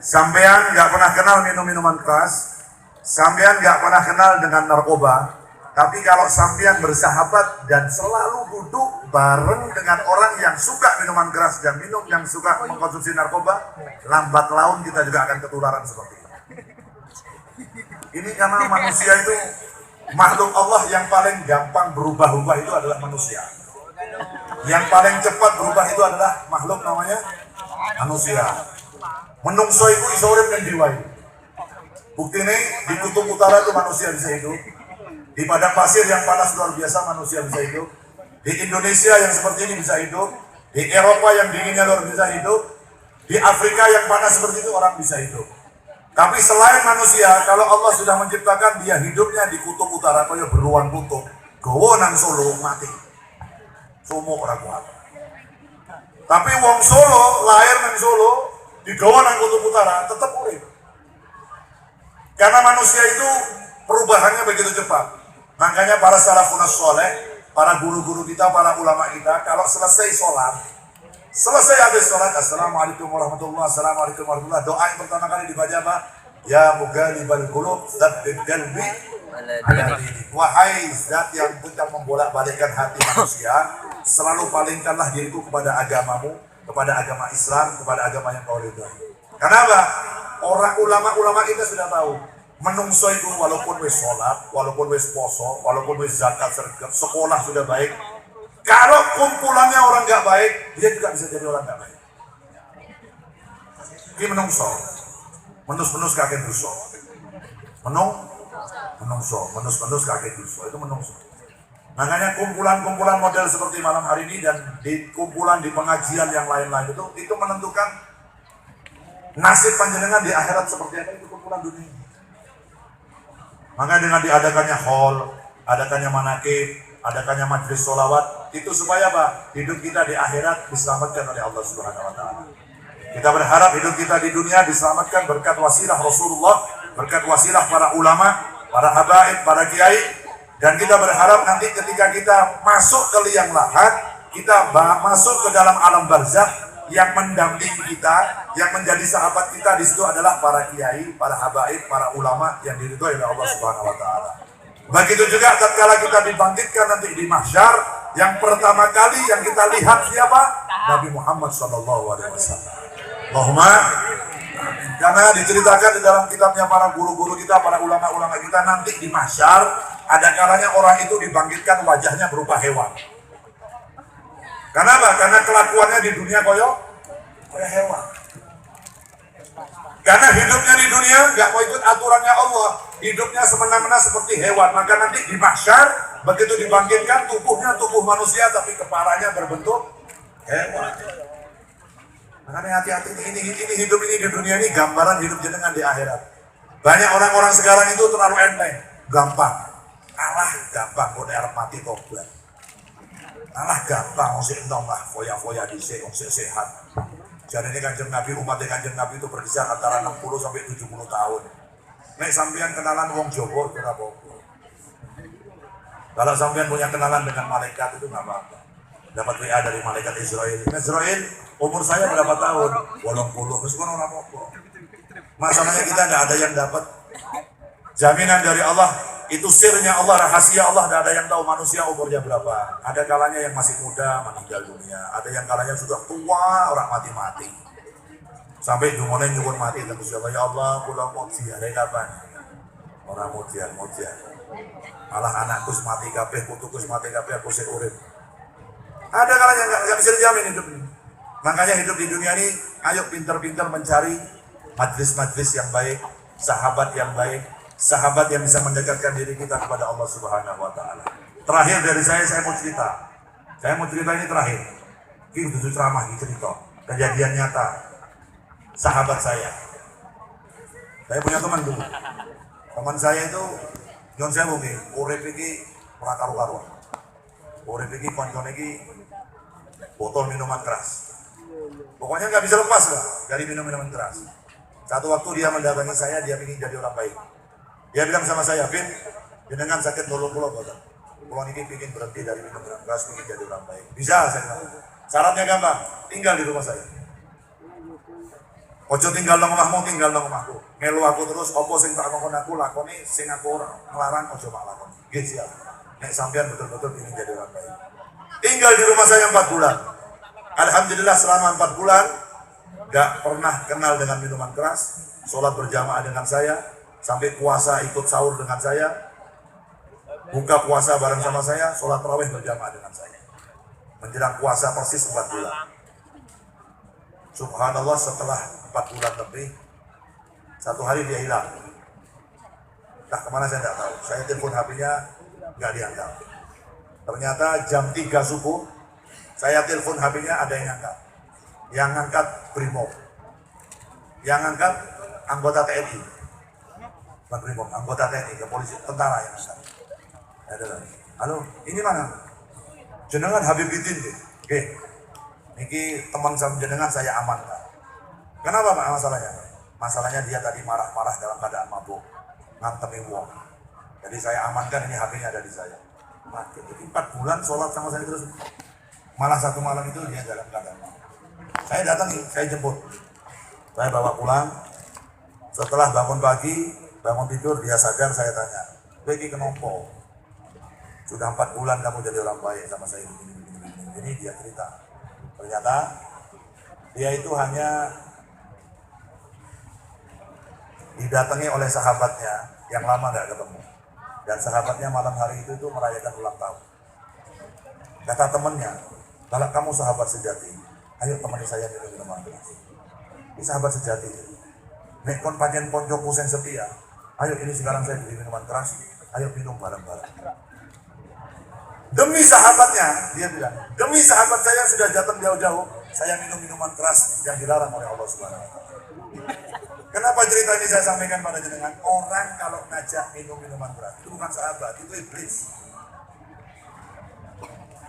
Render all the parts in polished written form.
Sampean nggak pernah kenal minum minuman keras, sampean nggak pernah kenal dengan narkoba, tapi kalau sampean bersahabat dan selalu duduk bareng dengan orang yang suka minuman keras dan yang suka mengkonsumsi narkoba, lambat laun kita juga akan ketularan seperti itu. Ini karena manusia itu makhluk Allah yang paling gampang berubah-ubah itu adalah manusia. Yang paling cepat berubah itu adalah makhluk namanya manusia. Menungso itu iso urip ning diwai. Buktine di kutub utara itu manusia bisa hidup. Di padang pasir yang panas luar biasa manusia bisa hidup. Di Indonesia yang seperti ini bisa hidup. Di Eropa yang dinginnya luar biasa hidup. Di Afrika yang panas seperti itu orang bisa hidup. Tapi selain manusia, kalau Allah sudah menciptakan dia hidupnya di kutub utara, kaya beruang kutub, gowo nang Solo mati. Sumo ora kuat. Tapi wong Solo lahir nang Solo, digawa nang kutub utara, tetap urip. Karena manusia itu perubahannya begitu cepat. Makanya para salafun saleh, para guru-guru kita, para ulama kita, kalau selesai habis sholat, assalamualaikum warahmatullahi wabarakatuh, assalamualaikum warahmatullahi wabarakatuh. Doa yang pertama kali dibaca apa? Ya mughalibal qulub, tsabbit qalbi ala dinik. Wahai zat yang punya membolak-balikkan hati manusia, selalu palingkanlah diriku kepada agamamu, kepada agama Islam, kepada agama yang kau ridhai. Kenapa? Orang ulama-ulama kita sudah tahu, menungso itu walaupun wis sholat, walaupun wis poso, walaupun wis zakat sergap, sekolah sudah baik, kalau kumpulannya orang nggak baik, dia juga bisa jadi orang nggak baik. Ini menungso, menus kakek dosa, menus kakek dosa, itu menungso. Makanya kumpulan-kumpulan model seperti malam hari ini dan di kumpulan di pengajian yang lain-lain itu menentukan nasib panjenengan di akhirat seperti apa, itu kumpulan dunia. Makanya dengan diadakannya hall, adakannya manakib, adakannya majlis sholawat, itu supaya apa? Hidup kita di akhirat diselamatkan oleh Allah Subhanahu wa Ta'ala. Kita berharap hidup kita di dunia diselamatkan berkat wasilah Rasulullah, berkat wasilah para ulama, para habaib, para kiai, dan kita berharap nanti ketika kita masuk ke liang lahat, kita masuk ke dalam alam barzakh, yang mendampingi kita, yang menjadi sahabat kita di situ adalah para kiai, para habaib, para ulama yang diridhoi oleh Allah Subhanahu wa Ta'ala. Begitu juga tatkala kita dibangkitkan nanti di mahsyar, yang pertama kali yang kita lihat siapa? Nabi Muhammad sallallahu alaihi wasallam. Allahumma amin. Karena diceritakan di dalam kitabnya para guru-guru kita, para ulama-ulama kita, nanti di mahsyar ada kalanya orang itu dibangkitkan wajahnya berupa hewan. Kenapa? Karena kelakuannya di dunia kayak hewan. Karena hidupnya di dunia nggak mau ikut aturannya Allah, hidupnya semena-mena seperti hewan. Maka nanti di mahsyar begitu dibangkitkan tubuhnya tubuh manusia tapi kepalanya berbentuk hewan. Makanya hati-hati, ini hidup ini di dunia ini gambaran hidup jenengan di akhirat. Banyak orang-orang sekarang itu terlalu enteng, gampang, kalah gampang, kode arep mati tobat. Kalah gampang, osik entong lah, foya-foya dhisik, osik sehat. Jadi ini Kanjeng Nabi, umatnya Kanjeng Nabi itu berkisar antara 60 sampai 70 tahun. Nek sampean kenalan wong Jawa itu ora apa-apa. Kalau sampean punya kenalan dengan malaikat itu nggak apa-apa. Dapat WA dari malaikat Israel. Israel, umur saya berapa tahun? 80. Terus kan ora apa-apa. Masalahnya kita nggak ada yang dapat jaminan dari Allah. Itu sirnya Allah, rahasia Allah, tidak ada yang tahu manusia umurnya berapa. Ada kalanya yang masih muda meninggal dunia, ada yang kalanya sudah tua orang mati-mati. Sampai dumone nyuwun mati terus ya Allah, kula mau ziarah kapan? Orang mau ziarah. Malah anakku mati kabeh, putuku mati kabeh, aku sik urip. Ada kalanya enggak bisa dijamin hidup ini. Makanya hidup di dunia ini ayo pintar-pintar mencari majlis-majlis yang baik, sahabat yang baik, sahabat yang bisa mendekatkan diri kita kepada Allah Subhanahu wa Ta'ala. Terakhir dari saya mau cerita. Saya mau cerita ini terakhir. Ini udah ceramah, ini cerita. Kejadian nyata. Sahabat saya. Saya punya teman dulu. Teman saya itu, John saya mungkin, urip iki ora karu-karuan. Urip iki koncone iki botol minuman keras. Pokoknya nggak bisa lepas lah dari minuman keras. Satu waktu dia mendatangi saya, dia ingin jadi orang baik. Dia bilang sama saya, Bin, jenengan sakit tolong pulau boten. Pulau ini ingin berhenti dari minum keras, ingin jadi orang baik. Bisa, saya bilang. Syaratnya gampang, tinggal di rumah saya. Ojo tinggal nang omahmu, tinggal nang omahku. Melu aku terus, opo sing tak ngomong aku lakoni, sing aku ngelarang ojo mak lakoni. Nggih siap. Nek sampean betul-betul ingin jadi orang baik. Tinggal di rumah saya 4 bulan. Alhamdulillah selama 4 bulan gak pernah kenal dengan minuman keras, sholat berjamaah dengan saya, sampai puasa ikut sahur dengan saya, buka puasa bareng sama saya, sholat tarawih berjamaah dengan saya. Menjelang puasa persis 4 bulan. Subhanallah, setelah 4 bulan lebih, satu hari dia hilang. Entah kemana saya tidak tahu. Saya telepon HP-nya nggak diangkat. Ternyata jam 3 subuh, saya telepon HP-nya ada yang angkat. Yang angkat Brimob. Yang angkat anggota TNI. Bukan Brimob, anggota TNI, kepolisian, tentara yang angkat. Halo, ini mana? Jenengan Habib Bidin, oke. Niki teman sama jenengan saya amankan. Kenapa Pak masalahnya? Masalahnya dia tadi marah-marah dalam keadaan mabuk, ngantemi uang. Jadi saya amankan, ini HP-nya ada di saya. Nah, jadi 4 bulan sholat sama saya terus. Malah satu malam itu dia dalam keadaan mabuk. Saya datang, saya jemput. Saya bawa pulang. Setelah bangun pagi, bangun tidur, dia sadar, saya tanya, "Begi kenapa? Sudah 4 bulan kamu jadi orang baik sama saya begini. Ini dia cerita. Ternyata dia itu hanya didatangi oleh sahabatnya yang lama nggak ketemu. Dan sahabatnya malam hari itu merayakan ulang tahun. Kata temannya, kalau kamu sahabat sejati, ayo temani saya minum minuman keras. Ini sahabat sejati. Nek kon pancen poncoku sing setia, ayo ini sekarang saya beli minuman keras, ayo minum bareng-bareng. Demi sahabatnya, dia bilang, demi sahabat saya sudah datang jauh-jauh, saya minum minuman keras yang dilarang oleh Allah Subhanahu wa Ta'ala. Kenapa cerita ini saya sampaikan pada jenengan? Orang kalau ngajak minum minuman keras, itu bukan sahabat, itu iblis.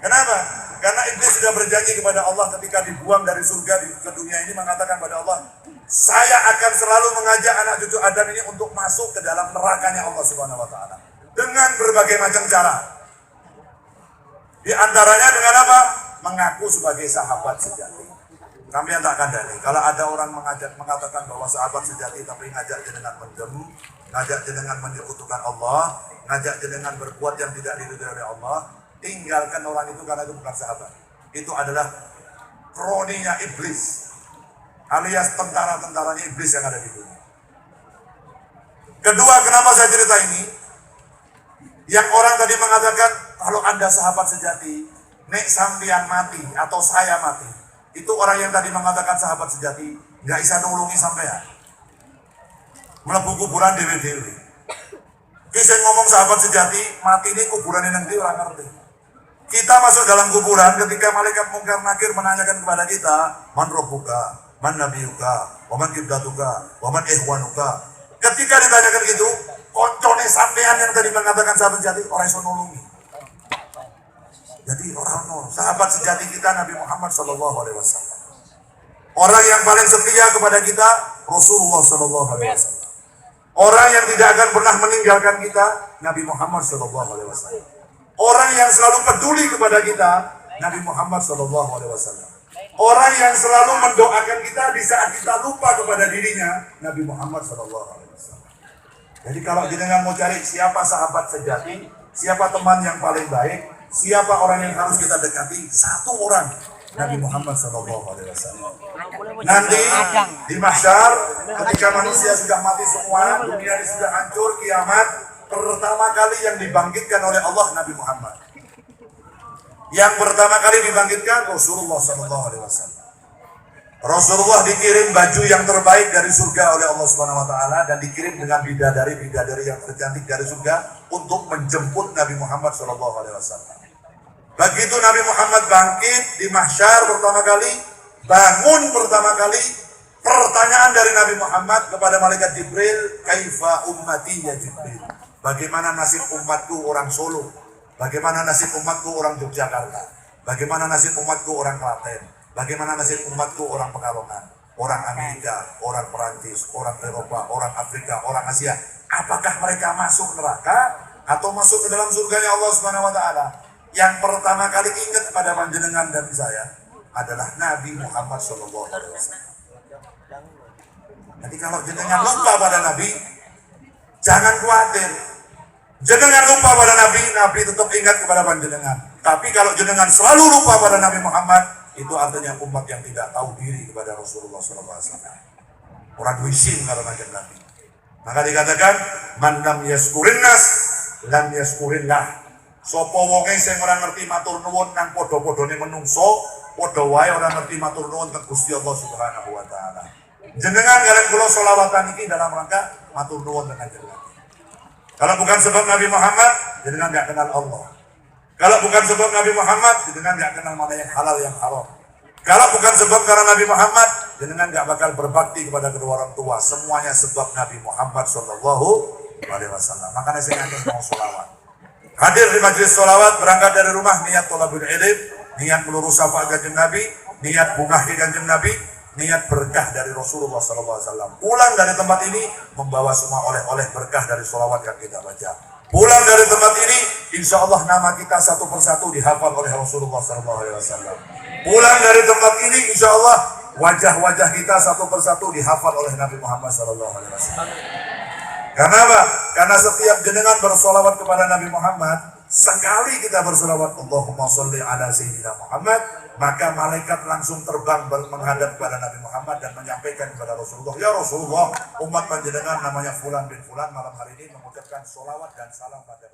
Kenapa? Karena iblis sudah berjanji kepada Allah ketika dibuang dari surga ke dunia ini, mengatakan pada Allah, saya akan selalu mengajak anak cucu Adam ini untuk masuk ke dalam nerakanya Allah Subhanahu wa Ta'ala dengan berbagai macam cara. Di antaranya dengan apa? Mengaku sebagai sahabat sejati. Kami yang tak kandani. Kalau ada orang mengatakan bahwa sahabat sejati tapi ngajak jenengan mendem, ngajak jenengan menyekutukan Allah, ngajak jenengan berbuat yang tidak diridhoi oleh Allah, tinggalkan orang itu karena itu bukan sahabat. Itu adalah kroninya iblis, alias tentara-tentaranya iblis yang ada di dunia. Kedua, kenapa saya cerita ini? Yang orang tadi mengatakan, kalau Anda sahabat sejati, nek sampean mati atau saya mati, itu orang yang tadi mengatakan sahabat sejati nggak bisa nulungi sampean. Mlebu kuburan dewe-dewe. Kisah ngomong sahabat sejati, mati ini kuburan yang nanti orang ngerti. Kita masuk dalam kuburan ketika malaikat mungkar nakir menanyakan kepada kita, man rabbuka, man nabiyuka, wa man qiblatuka, wa man ihwanuka. Ketika ditanyakan gitu, koncone sampean yang tadi mengatakan sahabat sejati orang iso nulungi. Jadi orang sahabat sejati kita Nabi Muhammad SAW. Orang yang paling setia kepada kita Rasulullah SAW. Orang yang tidak akan pernah meninggalkan kita Nabi Muhammad SAW. Orang yang selalu peduli kepada kita Nabi Muhammad SAW. Orang yang selalu mendoakan kita di saat kita lupa kepada dirinya Nabi Muhammad SAW. Jadi kalau jenengan mau cari siapa sahabat sejati, siapa teman yang paling baik, siapa orang yang harus kita dekati, satu orang, Nabi Muhammad SAW. Nanti di mahsyar, ketika manusia sudah mati semua, dunia ini sudah hancur, kiamat, pertama kali yang dibangkitkan oleh Allah Nabi Muhammad. Yang pertama kali dibangkitkan Rasulullah SAW. Rasulullah dikirim baju yang terbaik dari surga oleh Allah Subhanahu wa Ta'ala dan dikirim dengan bidadari-bidadari yang tercantik dari surga untuk menjemput Nabi Muhammad SAW. Begitu Nabi Muhammad bangkit di mahsyar pertama kali, bangun pertama kali, pertanyaan dari Nabi Muhammad kepada malaikat Jibril, kaifa ummati ya Jibril? Bagaimana nasib umatku orang Solo? Bagaimana nasib umatku orang Yogyakarta? Bagaimana nasib umatku orang Klaten? Bagaimana nasib umatku orang Pekalongan, orang Amerika, orang Perancis, orang Eropa, orang Afrika, orang Asia? Apakah mereka masuk neraka atau masuk ke dalam surganya Allah Subhanahu wa Ta'ala? Yang pertama kali ingat pada panjenengan dan saya adalah Nabi Muhammad SAW. Jadi kalau jenengan lupa pada Nabi, jangan khawatir. Jenengan lupa pada Nabi, Nabi tetap ingat kepada panjenengan. Tapi kalau jenengan selalu lupa pada Nabi Muhammad, itu artinya umat yang tidak tahu diri kepada Rasulullah SAW. Orang wisin karena Nabi. Maka dikatakan, man lam yaskurin nas, lam yaskurillah. Sopo wonge sing ora ngerti matur nuwun nang padha-padhane menungso, padha wae ora ngerti matur nuwun teng Gusti Allah Subhanahu wa taala. Jenengan kalian kula selawatan iki dalam rangka matur nuwun dengan jenengan. Kalau bukan sebab Nabi Muhammad, jenengan enggak kenal Allah. Kalau bukan sebab Nabi Muhammad, jenengan enggak kenal mana yang halal yang haram. Kalau bukan sebab karena Nabi Muhammad, jenengan enggak bakal berbakti kepada kedua orang tua. Semuanya sebab Nabi Muhammad sallallahu alaihi wasallam. Makanya saya ingin mau selawat. Hadir di majelis sholawat, berangkat dari rumah, niat thalabul ilm, niat melurus syafaat kanjeng Nabi, niat bungahi kanjeng Nabi, niat berkah dari Rasulullah SAW. Pulang dari tempat ini, membawa semua oleh-oleh berkah dari sholawat yang kita baca. Pulang dari tempat ini, insya Allah nama kita satu persatu dihafal oleh Rasulullah SAW. Pulang dari tempat ini, insya Allah wajah-wajah kita satu persatu dihafal oleh Nabi Muhammad SAW. Karena apa? Karena setiap jenengan bersolawat kepada Nabi Muhammad, sekali kita bersolawat Allahumma sholli ala sayyidina Muhammad, maka malaikat langsung terbang menghadap kepada Nabi Muhammad dan menyampaikan kepada Rasulullah, ya Rasulullah, umat panjenengan namanya Fulan bin Fulan malam hari ini mengucapkan solawat dan salam pada